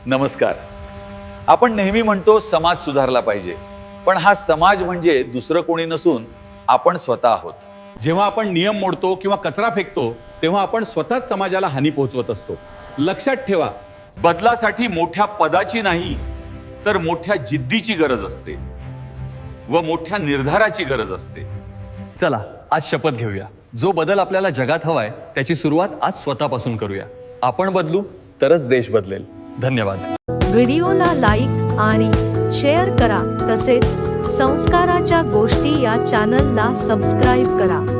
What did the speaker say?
नमस्कार. आपण नेहमी म्हणतो समाज सुधारला पाहिजे, पण हा समाज म्हणजे दुसरं कोणी नसून आपण स्वतः आहोत. जेव्हा आपण नियम मोडतो किंवा कचरा फेकतो तेव्हा आपण स्वतःच समाजाला हानी पोहोचवत असतो. लक्षात ठेवा, बदलासाठी मोठ्या पदाची नाही तर मोठ्या जिद्दीची गरज असते व मोठ्या निर्धाराची गरज असते. चला आज शपथ घेऊया. जो बदल आपल्याला जगात हवाय त्याची सुरुवात आज स्वतःपासून करूया. आपण बदलू तरच देश बदलेल. धन्यवाद. व्हिडिओला लाईक आणि शेअर करा. तसेच संस्काराच्या गोष्टी या चॅनलला सबस्क्राईब करा.